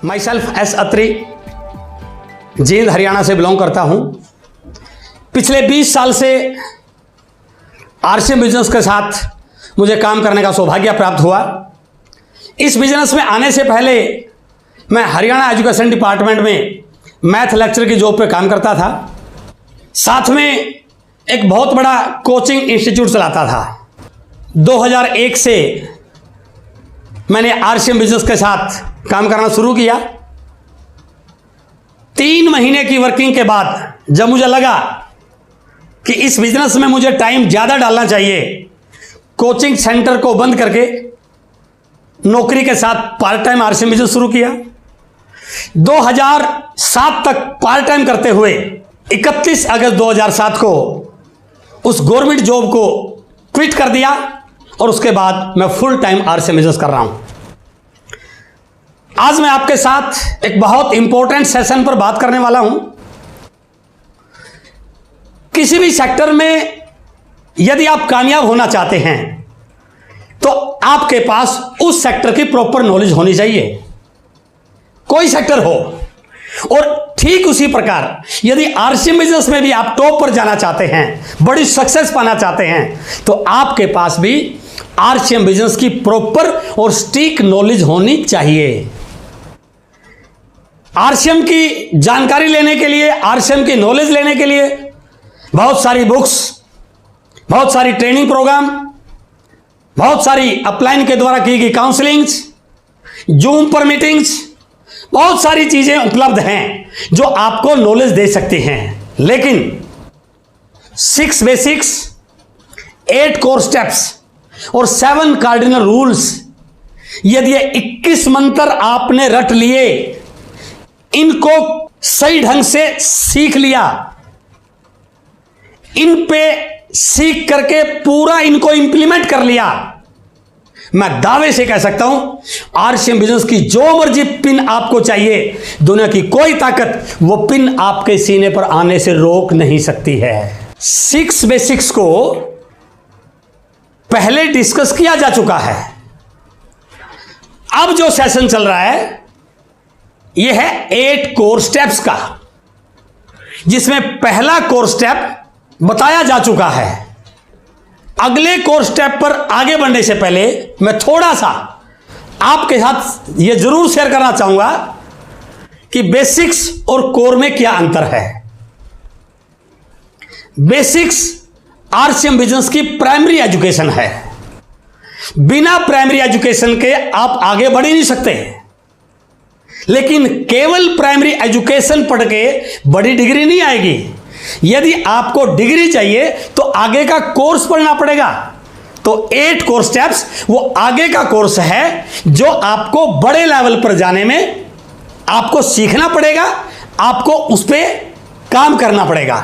My self S अत्री, जींद हरियाणा से belong करता हूं। पिछले 20 साल से आरसीएम बिजनेस के साथ मुझे काम करने का सौभाग्य प्राप्त हुआ। इस बिजनेस में आने से पहले मैं हरियाणा एजुकेशन डिपार्टमेंट में मैथ लेक्चर की जॉब पे काम करता था। साथ में एक बहुत बड़ा कोचिंग इंस्टीट्यूट चलाता था। 2001 से मैंने आरसीएम बिजनेस के साथ काम करना शुरू किया। 3 महीने की वर्किंग के बाद जब मुझे लगा कि इस बिजनेस में मुझे टाइम ज़्यादा डालना चाहिए, कोचिंग सेंटर को बंद करके नौकरी के साथ पार्ट टाइम आरसीएम बिजनेस शुरू किया। 2007 तक पार्ट टाइम करते हुए 31 अगस्त 2007 को उस गवर्नमेंट जॉब को क्विट कर दिया और उसके बाद मैं फुल टाइम आरसीएम बिजनेस कर रहा हूं। आज मैं आपके साथ एक बहुत इंपॉर्टेंट सेशन पर बात करने वाला हूं। किसी भी सेक्टर में यदि आप कामयाब होना चाहते हैं तो आपके पास उस सेक्टर की प्रॉपर नॉलेज होनी चाहिए, कोई सेक्टर हो। और ठीक उसी प्रकार यदि आरसीएम बिजनेस में भी आप टॉप पर जाना चाहते हैं, बड़ी सक्सेस पाना चाहते हैं, तो आपके पास भी आरसीएम बिजनेस की प्रॉपर और स्टिक नॉलेज होनी चाहिए। आरसीएम की जानकारी लेने के लिए, आरसीएम की नॉलेज लेने के लिए बहुत सारी बुक्स, बहुत सारी ट्रेनिंग प्रोग्राम, बहुत सारी अपलाइन के द्वारा की गई काउंसलिंग्स, जूम पर मीटिंग्स, बहुत सारी चीजें उपलब्ध हैं जो आपको नॉलेज दे सकती हैं। लेकिन 6 बेसिक्स, 8 कोर स्टेप्स और 7 कार्डिनल रूल्स, यदि ये 21 मंत्र आपने रट लिए, इनको सही ढंग से सीख लिया, इन पे सीख करके पूरा इनको इंप्लीमेंट कर लिया, मैं दावे से कह सकता हूं आरसीएम बिजनेस की जो मर्जी पिन आपको चाहिए, दुनिया की कोई ताकत वो पिन आपके सीने पर आने से रोक नहीं सकती है। 6 बेसिक्स को पहले डिस्कस किया जा चुका है। अब जो सेशन चल रहा है यह है 8 कोर स्टेप्स का, जिसमें पहला कोर स्टेप बताया जा चुका है। अगले कोर स्टेप पर आगे बढ़ने से पहले मैं थोड़ा सा आपके साथ यह जरूर शेयर करना चाहूंगा कि बेसिक्स और कोर में क्या अंतर है। बेसिक्स आरसीएम बिजनेस की प्राइमरी एजुकेशन है। बिना प्राइमरी एजुकेशन के आप आगे बढ़ ही नहीं सकते। लेकिन केवल प्राइमरी एजुकेशन पढ़ के बड़ी डिग्री नहीं आएगी। यदि आपको डिग्री चाहिए तो आगे का कोर्स पढ़ना पड़ेगा। तो 8 कोर स्टेप्स वो आगे का कोर्स है जो आपको बड़े लेवल पर जाने में आपको सीखना पड़ेगा, आपको उस पर काम करना पड़ेगा।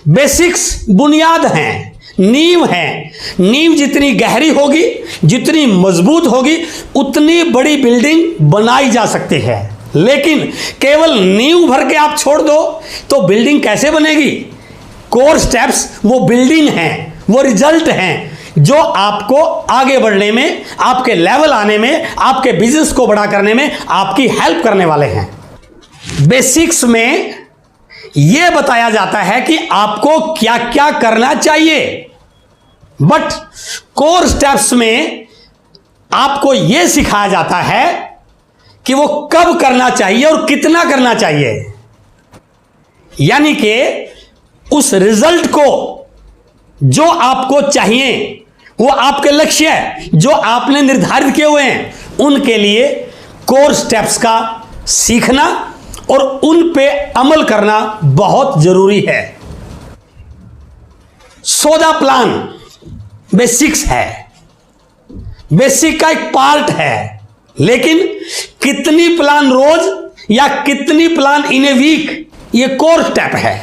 बेसिक्स बुनियाद हैं, नींव है। नींव जितनी गहरी होगी, जितनी मजबूत होगी, उतनी बड़ी बिल्डिंग बनाई जा सकती है। लेकिन केवल नींव भर के आप छोड़ दो तो बिल्डिंग कैसे बनेगी? कोर स्टेप्स वो बिल्डिंग हैं, वो रिजल्ट हैं जो आपको आगे बढ़ने में, आपके लेवल आने में, आपके बिजनेस को बड़ा करने में आपकी हेल्प करने वाले हैं। बेसिक्स में यह बताया जाता है कि आपको क्या क्या करना चाहिए, बट कोर स्टेप्स में आपको यह सिखाया जाता है कि वो कब करना चाहिए और कितना करना चाहिए। यानी कि उस रिजल्ट को जो आपको चाहिए, वो आपके लक्ष्य है जो आपने निर्धारित किए हुए हैं, उनके लिए कोर स्टेप्स का सीखना और उन पे अमल करना बहुत जरूरी है। सोदा प्लान बेसिक्स है, बेसिक का एक पार्ट है। लेकिन कितनी प्लान रोज या कितनी प्लान इन ए वीक, ये कोर स्टेप है।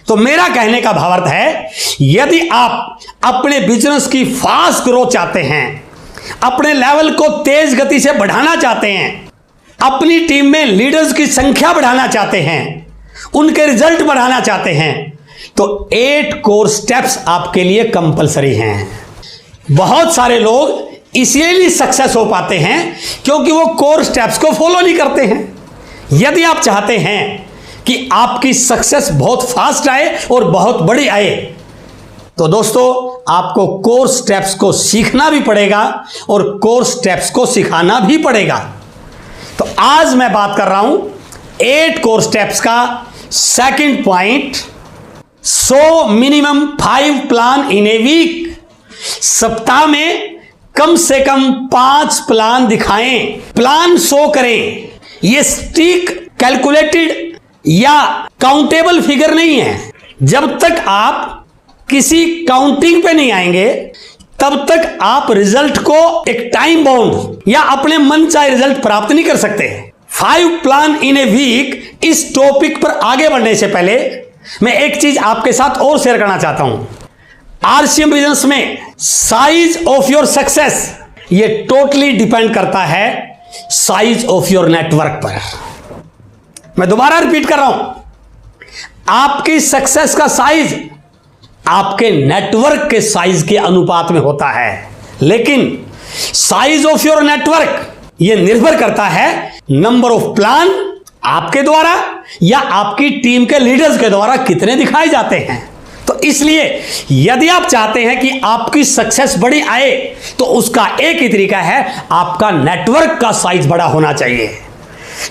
तो मेरा कहने का भावार्थ है, यदि आप अपने बिजनेस की फास्ट ग्रोथ चाहते हैं, अपने लेवल को तेज गति से बढ़ाना चाहते हैं, अपनी टीम में लीडर्स की संख्या बढ़ाना चाहते हैं, उनके रिजल्ट बढ़ाना चाहते हैं, तो 8 कोर स्टेप्स आपके लिए कंपलसरी हैं। बहुत सारे लोग इसलिए सक्सेस हो पाते हैं क्योंकि वो कोर स्टेप्स को फॉलो नहीं करते हैं। यदि आप चाहते हैं कि आपकी सक्सेस बहुत फास्ट आए और बहुत बड़ी आए, तो दोस्तों आपको कोर स्टेप्स को सीखना भी पड़ेगा और कोर स्टेप्स को सिखाना भी पड़ेगा। तो आज मैं बात कर रहा हूं 8 कोर स्टेप्स का। Second point, so minimum 5 plan in a week. सप्ताह में कम से कम 5 प्लान दिखाएं, प्लान शो करें। यह स्टिक कैलकुलेटेड या काउंटेबल फिगर नहीं है। जब तक आप किसी काउंटिंग पे नहीं आएंगे तब तक आप रिजल्ट को एक टाइम बाउंड या अपने मन चाहे रिजल्ट प्राप्त नहीं कर सकते। 5 प्लान इन ए वीक, इस टॉपिक पर आगे बढ़ने से पहले मैं एक चीज आपके साथ और शेयर करना चाहता हूं। आरसीएम बिजनेस में साइज ऑफ योर सक्सेस ये टोटली डिपेंड करता है साइज ऑफ योर नेटवर्क पर। मैं दोबारा रिपीट कर रहा हूं, आपकी सक्सेस का साइज आपके नेटवर्क के साइज के अनुपात में होता है, लेकिन साइज ऑफ योर नेटवर्क यह निर्भर करता है नंबर ऑफ प्लान आपके द्वारा या आपकी टीम के लीडर्स के द्वारा कितने दिखाए जाते हैं। तो इसलिए यदि आप चाहते हैं कि आपकी सक्सेस बड़ी आए तो उसका एक ही तरीका है, आपका नेटवर्क का साइज बड़ा होना चाहिए।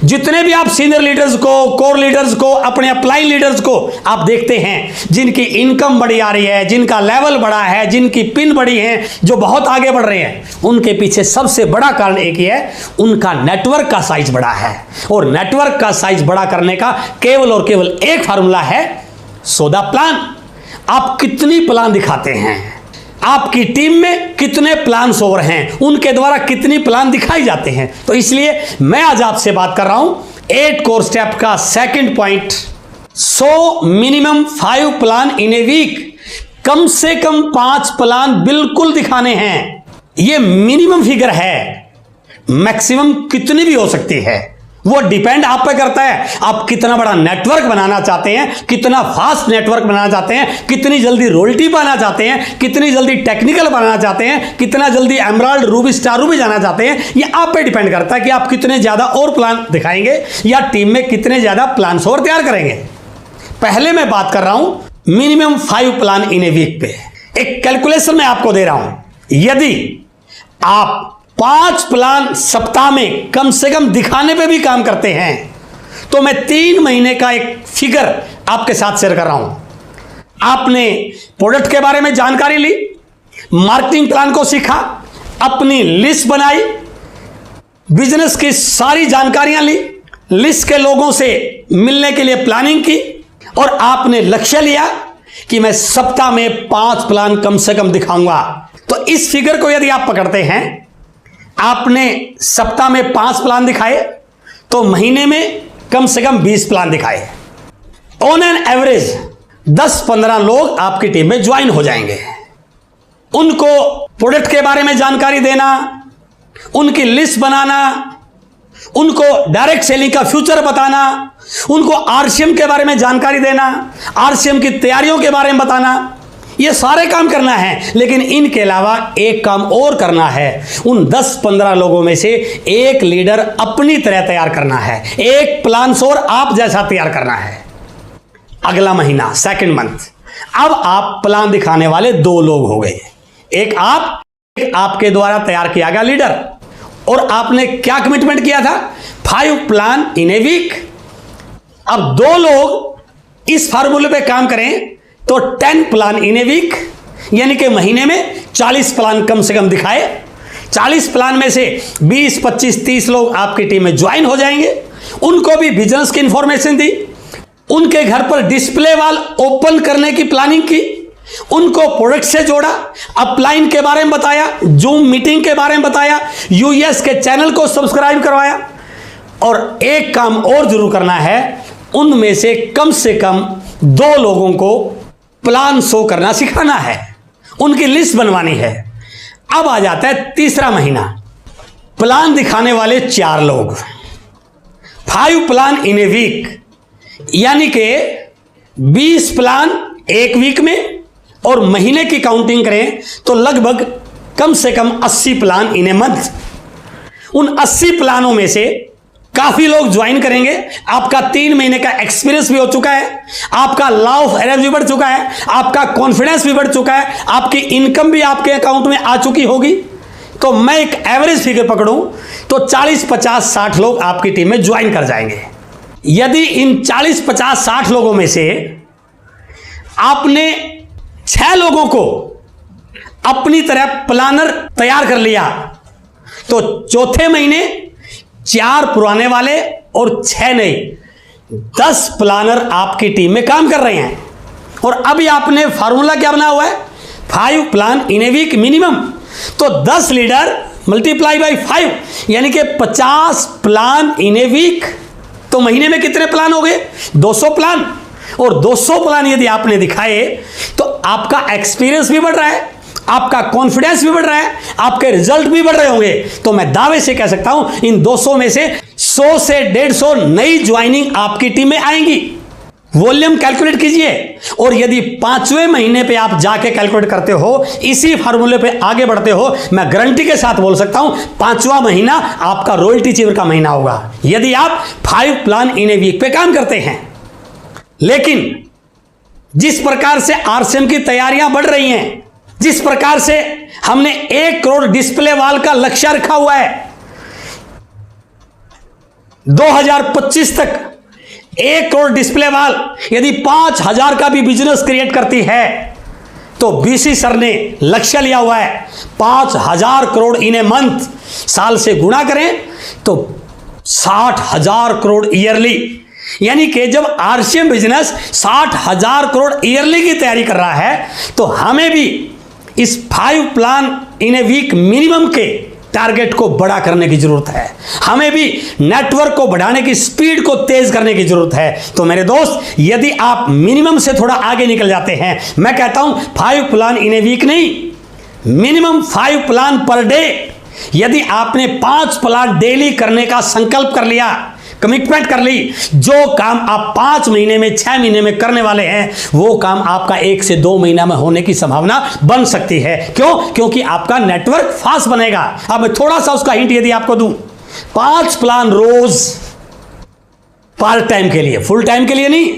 जितने भी आप सीनियर लीडर्स को, कोर लीडर्स को, अपने अपलाइन लीडर्स को आप देखते हैं जिनकी इनकम बड़ी आ रही है, जिनका लेवल बड़ा है, जिनकी पिन बड़ी है, जो बहुत आगे बढ़ रहे हैं, उनके पीछे सबसे बड़ा कारण एक ही है, उनका नेटवर्क का साइज बड़ा है। और नेटवर्क का साइज बड़ा करने का केवल और केवल एक फार्मूला है, सो द प्लान। आप कितनी प्लान दिखाते हैं, आपकी टीम में कितने प्लान ओवर हैं, उनके द्वारा कितनी प्लान दिखाई जाते हैं। तो इसलिए मैं आज आपसे बात कर रहा हूं 8 कोर स्टेप का second point, so minimum 5 plan in a week. कम से कम 5 प्लान बिल्कुल दिखाने हैं। यह मिनिमम फिगर है, मैक्सिमम कितनी भी हो सकती है, वो डिपेंड आप पे करता है। आप कितना बड़ा नेटवर्क बनाना चाहते हैं, कितना फास्ट नेटवर्क बनाना चाहते हैं, कितनी जल्दी रॉयल्टी पाना चाहते हैं, कितनी जल्दी टेक्निकल बनाना चाहते हैं, कितना जल्दी एमराल्ड, रूबी, स्टार रूबी जाना चाहते हैं। ये आप पे डिपेंड करता है कि आप कितने ज्यादा और प्लान दिखाएंगे या टीम में कितने ज्यादा प्लान और तैयार करेंगे। पहले मैं बात कर रहा हूं minimum 5 plan in a week पे। एक कैलकुलेशन मैं आपको दे रहा हूं, यदि आप 5 प्लान सप्ताह में कम से कम दिखाने पे भी काम करते हैं तो मैं 3 महीने का एक फिगर आपके साथ शेयर कर रहा हूं। आपने प्रोडक्ट के बारे में जानकारी ली, मार्केटिंग प्लान को सीखा, अपनी लिस्ट बनाई, बिजनेस की सारी जानकारियां ली, लिस्ट के लोगों से मिलने के लिए प्लानिंग की और आपने लक्ष्य लिया कि मैं सप्ताह में 5 प्लान कम से कम दिखाऊंगा। तो इस फिगर को यदि आप पकड़ते हैं, आपने सप्ताह में 5 प्लान दिखाए तो महीने में कम से कम 20 प्लान दिखाए। ऑन एन एवरेज 10-15 लोग आपकी टीम में ज्वाइन हो जाएंगे। उनको प्रोडक्ट के बारे में जानकारी देना, उनकी लिस्ट बनाना, उनको डायरेक्ट सेलिंग का फ्यूचर बताना, उनको आरसीएम के बारे में जानकारी देना, आरसीएम की तैयारियों के बारे में बताना, ये सारे काम करना है। लेकिन इनके अलावा एक काम और करना है, उन 10-15 लोगों में से एक लीडर अपनी तरह तैयार करना है, एक प्लान और आप जैसा तैयार करना है। अगला महीना, सेकंड मंथ, अब आप प्लान दिखाने वाले 2 लोग हो गए, एक आपके द्वारा तैयार किया गया लीडर। और आपने क्या कमिटमेंट किया था, 5 प्लान इन ए वीक। अब 2 लोग इस फार्मूले पे काम करें तो 10 प्लान इन ए वीक, यानी कि महीने में 40 प्लान कम से कम दिखाए। 40 प्लान में से 20, 25, 30 लोग आपकी टीम में ज्वाइन हो जाएंगे। उनको भी बिजनेस की इंफॉर्मेशन दी, उनके घर पर डिस्प्ले वॉल ओपन करने की प्लानिंग की, उनको प्रोडक्ट से जोड़ा, अपलाइन के बारे में बताया, जूम मीटिंग के बारे में बताया, यूएस के चैनल को सब्सक्राइब करवाया। और एक काम और जरूर करना है, उनमें से कम 2 लोगों को प्लान शो करना सिखाना है, उनकी लिस्ट बनवानी है। अब आ जाता है तीसरा महीना, प्लान दिखाने वाले 4 लोग, 5 प्लान इन ए वीक, यानी कि 20 प्लान एक वीक में, और महीने की काउंटिंग करें तो लगभग कम से कम 80 प्लान इन ए मंथ। उन 80 प्लानों में से काफी लोग ज्वाइन करेंगे। आपका 3 महीने का एक्सपीरियंस भी हो चुका है, आपका लॉ ऑफ अरेंज भी बढ़ चुका है, आपका कॉन्फिडेंस भी बढ़ चुका है, आपकी इनकम भी आपके अकाउंट में आ चुकी होगी। तो मैं एक एवरेज फिगर पकड़ूं तो 40, 50, 60 लोग आपकी टीम में ज्वाइन कर जाएंगे। यदि इन 40, 50, 60 लोगों में से आपने 6 लोगों को अपनी तरह प्लानर तैयार कर लिया तो चौथे महीने 4 पुराने वाले और 6 नए 10 प्लानर आपकी टीम में काम कर रहे हैं। और अभी आपने फार्मूला क्या बना हुआ है? 5 plan in a week minimum. तो 10 लीडर मल्टीप्लाई बाई 5 यानी कि 50 प्लान इन ए वीक। तो महीने में कितने प्लान हो गए? 200 प्लान। और 200 प्लान यदि आपने दिखाए तो आपका एक्सपीरियंस भी बढ़ रहा है, आपका कॉन्फिडेंस भी बढ़ रहा है, आपके रिजल्ट भी बढ़ रहे होंगे। तो मैं दावे से कह सकता हूं इन 200 में से 100 से 150 नई ज्वाइनिंग आपकी टीम में आएंगी। वॉल्यूम कैलकुलेट कीजिए और यदि 5वें महीने पे आप जाके कैलकुलेट करते हो, इसी फार्मूले पे आगे बढ़ते हो, मैं गारंटी के साथ बोल सकता हूं 5वां महीना आपका रॉयल्टी अचीवर का महीना होगा यदि आप 5 प्लान इन ए वीक पे काम करते हैं। लेकिन जिस प्रकार से आरसीएम की तैयारियां बढ़ रही हैं, जिस प्रकार से हमने 1 करोड़ डिस्प्ले वॉल का लक्ष्य रखा हुआ है, 2025 तक 1 करोड़ डिस्प्ले वॉल यदि 5000 का भी बिजनेस क्रिएट करती है तो बीसी सर ने लक्ष्य लिया हुआ है 5000 करोड़ इन ए मंथ। साल से गुणा करें तो 60,000 करोड़ ईयरली। यानी कि जब आरसीएम बिजनेस 60,000 करोड़ ईयरली की तैयारी कर रहा है तो हमें भी इस 5 plan in a week minimum के टारगेट को बड़ा करने की जरूरत है। हमें भी नेटवर्क को बढ़ाने की स्पीड को तेज करने की जरूरत है। तो मेरे दोस्त, यदि आप मिनिमम से थोड़ा आगे निकल जाते हैं, मैं कहता हूं 5 प्लान इन ए वीक नहीं, मिनिमम 5 प्लान पर डे। यदि आपने 5 प्लान डेली करने का संकल्प कर लिया, कमिटमेंट कर ली, जो काम आप 5 महीने में 6 महीने में करने वाले हैं वो काम आपका 1 से 2 महीना में होने की संभावना बन सकती है। क्यों? क्योंकि आपका नेटवर्क फास्ट बनेगा। अब मैं थोड़ा सा उसका हिंट यदि आपको दूं, 5 प्लान रोज पार्ट टाइम के लिए, फुल टाइम के लिए नहीं,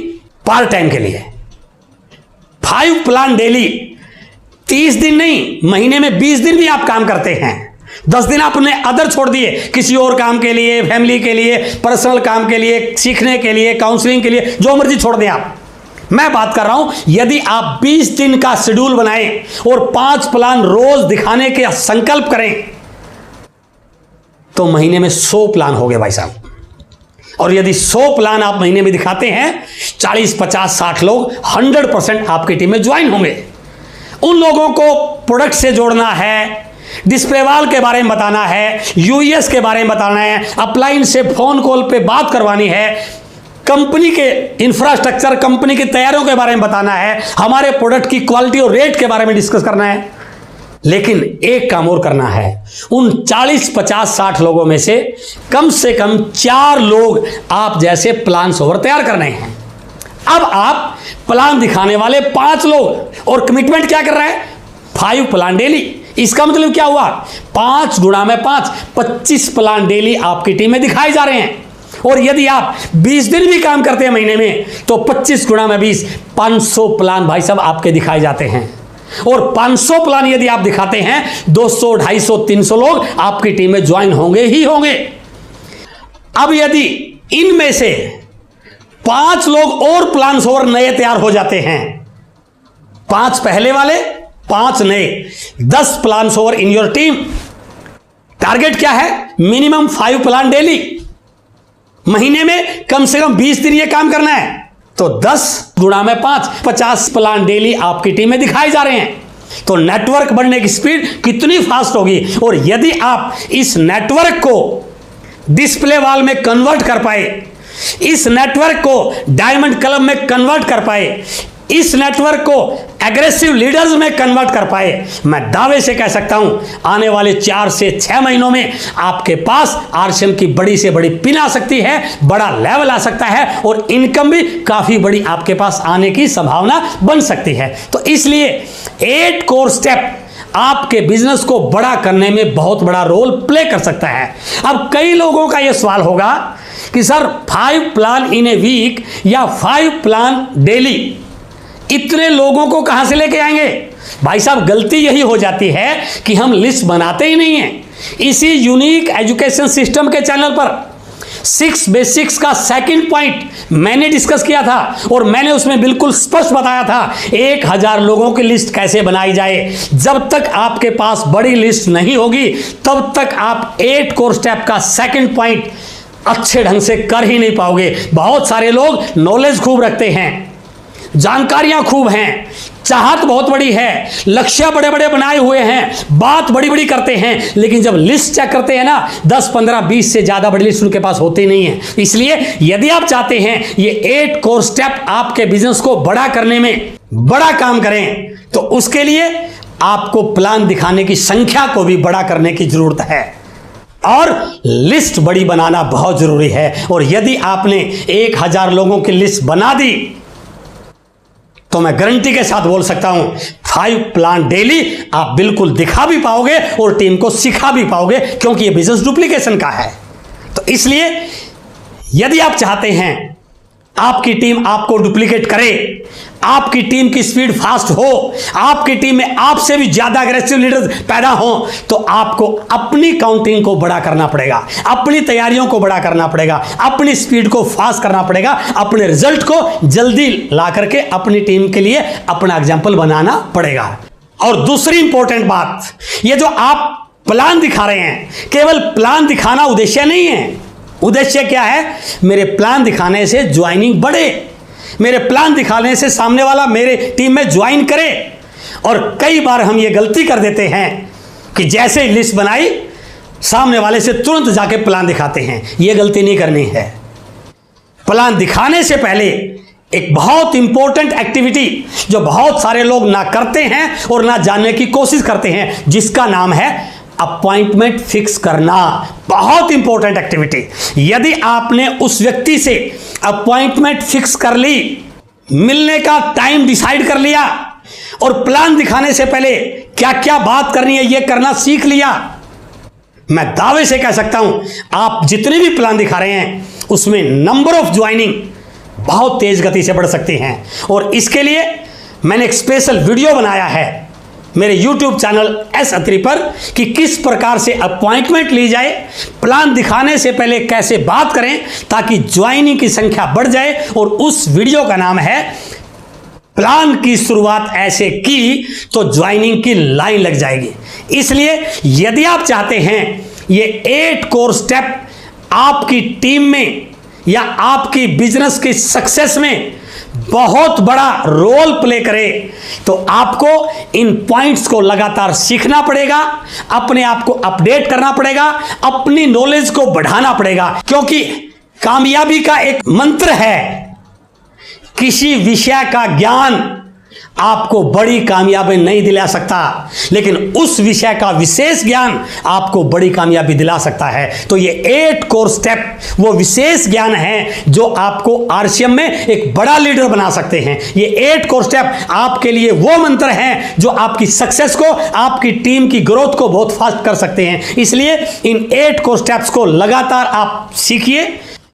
पार्ट टाइम के लिए 5 प्लान डेली, 30 दिन नहीं, महीने में 20 दिन भी आप काम करते हैं। 10 दिन आपने अदर छोड़ दिए किसी और काम के लिए, फैमिली के लिए, पर्सनल काम के लिए, सीखने के लिए, काउंसलिंग के लिए, जो मर्जी छोड़ दें आप। मैं बात कर रहा हूं यदि आप 20 दिन का शेड्यूल बनाएं और 5 प्लान रोज दिखाने के संकल्प करें तो महीने में 100 प्लान हो गए भाई साहब। और यदि 100 प्लान आप महीने में दिखाते हैं, 40, 50, 60 लोग 100% आपकी टीम में ज्वाइन होंगे। उन लोगों को प्रोडक्ट से जोड़ना है, डिस्प्ले वॉल के बारे में बताना है, यूएस के बारे में बताना है, अपलाइन से फोन कॉल पे बात करवानी है, कंपनी के इंफ्रास्ट्रक्चर, कंपनी की तैयारियों के बारे में बताना है, हमारे प्रोडक्ट की क्वालिटी और रेट के बारे में डिस्कस करना है। लेकिन एक काम और करना है, उन 40, 50, 60 लोगों में से कम 4 लोग आप जैसे प्लान सोवर तैयार करने हैं। अब आप प्लान दिखाने वाले 5 लोग, और कमिटमेंट क्या कर रहा है? 5 प्लान डेली। इसका मतलब क्या हुआ? 5 गुणा में 5, 25 प्लान डेली आपकी टीम में दिखाए जा रहे हैं। और यदि आप 20 दिन भी काम करते हैं महीने में तो 25 गुणा में 20, 500 प्लान भाई साहब आपके दिखाए जाते हैं। और 500 प्लान यदि आप दिखाते हैं, 200, 250, 300 लोग आपकी टीम में ज्वाइन होंगे ही होंगे। अब यदि इनमें से 5 लोग और प्लान और नए तैयार हो जाते हैं, 5 पहले वाले, 5 नए, 10 plan over in your team. Target क्या है? Minimum 5 plan daily. महीने में कम से कम 20 दिन ये काम करना है। तो 10 गुणा में 5, 50 प्लान डेली आपकी टीम में दिखाए जा रहे हैं। तो नेटवर्क बढ़ने की स्पीड कितनी फास्ट होगी। और यदि आप इस नेटवर्क को डिस्प्ले वॉल में कन्वर्ट कर पाए, इस नेटवर्क को डायमंड क्लब में कन्वर्ट कर पाए, इस नेटवर्क को एग्रेसिव लीडर्स में कन्वर्ट कर पाए, मैं दावे से कह सकता हूं आने वाले 4 से 6 महीनों में आपके पास आरसीएम की बड़ी से बड़ी पिन आ सकती है, बड़ा लेवल आ सकता है और इनकम भी काफी बड़ी आपके पास आने की संभावना बन सकती है। तो इसलिए 8 कोर स्टेप आपके बिजनेस को बड़ा करने में बहुत बड़ा रोल प्ले कर सकता है। अब कई लोगों का यह सवाल होगा कि sir 5 plan in a week या 5 प्लान डेली, इतने लोगों को कहां से लेके आएंगे? भाई साहब, गलती यही हो जाती है कि हम लिस्ट बनाते ही नहीं हैं। इसी यूनिक एजुकेशन सिस्टम के चैनल पर 6 बेसिक्स का सेकंड पॉइंट मैंने डिस्कस किया था और मैंने उसमें बिल्कुल स्पष्ट बताया था 1000 लोगों की लिस्ट कैसे बनाई जाए। जब तक आपके पास बड़ी लिस्ट नहीं होगी तब तक आप 8 कोर स्टेप का सेकंड पॉइंट अच्छे ढंग से कर ही नहीं पाओगे। बहुत सारे लोग नॉलेज खूब रखते हैं, जानकारियां खूब हैं, चाहत बहुत बड़ी है, लक्ष्य बड़े बड़े बनाए हुए हैं, बात बड़ी बड़ी करते हैं, लेकिन जब लिस्ट चेक करते हैं ना 10, 15, 20 से ज्यादा बड़ी लिस्ट उनके पास होती नहीं है। इसलिए यदि आप चाहते हैं ये 8 कोर स्टेप आपके बिजनेस को बड़ा करने में बड़ा काम करें, तो उसके लिए आपको प्लान दिखाने की संख्या को भी बड़ा करने की जरूरत है और लिस्ट बड़ी बनाना बहुत जरूरी है। और यदि आपने 1000 लोगों की लिस्ट बना दी तो मैं गारंटी के साथ बोल सकता हूं 5 प्लान डेली आप बिल्कुल दिखा भी पाओगे और टीम को सिखा भी पाओगे, क्योंकि ये बिजनेस डुप्लीकेशन का है। तो इसलिए यदि आप चाहते हैं आपकी टीम आपको डुप्लीकेट करे, आपकी टीम की स्पीड फास्ट हो, आपकी टीम में आपसे भी ज्यादा अग्रेसिव लीडर पैदा हो, तो आपको अपनी काउंटिंग को बड़ा करना पड़ेगा, अपनी तैयारियों को बड़ा करना पड़ेगा, अपनी स्पीड को फास्ट करना पड़ेगा, अपने रिजल्ट को जल्दी ला करके अपनी टीम के लिए अपना एग्जाम्पल बनाना पड़ेगा। और दूसरी इंपॉर्टेंट बात, ये जो आप प्लान दिखा रहे हैं, केवल प्लान दिखाना उद्देश्य नहीं है। उद्देश्य क्या है? मेरे प्लान दिखाने से ज्वाइनिंग बढ़े, मेरे प्लान दिखाने से सामने वाला मेरे टीम में ज्वाइन करे। और कई बार हम ये गलती कर देते हैं कि जैसे ही लिस्ट बनाई सामने वाले से तुरंत जाके प्लान दिखाते हैं। ये गलती नहीं करनी है। प्लान दिखाने से पहले एक बहुत इंपॉर्टेंट एक्टिविटी जो बहुत सारे लोग ना करते हैं और ना जानने की कोशिश करते हैं, जिसका नाम है अपॉइंटमेंट फिक्स करना। बहुत इंपॉर्टेंट एक्टिविटी। यदि आपने उस व्यक्ति से अपॉइंटमेंट फिक्स कर ली, मिलने का टाइम डिसाइड कर लिया और प्लान दिखाने से पहले क्या क्या बात करनी है ये करना सीख लिया, मैं दावे से कह सकता हूं आप जितने भी प्लान दिखा रहे हैं उसमें नंबर ऑफ ज्वाइनिंग बहुत तेज गति से बढ़ सकती हैं। और इसके लिए मैंने एक स्पेशल वीडियो बनाया है मेरे YouTube चैनल एस अत्री पर कि किस प्रकार से अपॉइंटमेंट ली जाए, प्लान दिखाने से पहले कैसे बात करें ताकि ज्वाइनिंग की संख्या बढ़ जाए। और उस वीडियो का नाम है प्लान की शुरुआत ऐसे की तो ज्वाइनिंग की लाइन लग जाएगी। इसलिए यदि आप चाहते हैं ये 8 कोर स्टेप आपकी टीम में या आपकी बिजनेस की सक्सेस में बहुत बड़ा रोल प्ले करे, तो आपको इन पॉइंट्स को लगातार सीखना पड़ेगा, अपने आप को अपडेट करना पड़ेगा, अपनी नॉलेज को बढ़ाना पड़ेगा। क्योंकि कामयाबी का एक मंत्र है, किसी विषय का ज्ञान आपको बड़ी कामयाबी नहीं दिला सकता, लेकिन उस विषय का विशेष ज्ञान आपको बड़ी कामयाबी दिला सकता है। तो ये 8 कोर स्टेप वो विशेष ज्ञान है जो आपको आरसीएम में एक बड़ा लीडर बना सकते हैं। ये 8 कोर स्टेप आपके लिए वो मंत्र हैं जो आपकी सक्सेस को, आपकी टीम की ग्रोथ को बहुत फास्ट कर सकते हैं। इसलिए इन 8 कोर स्टेप्स को लगातार आप सीखिए,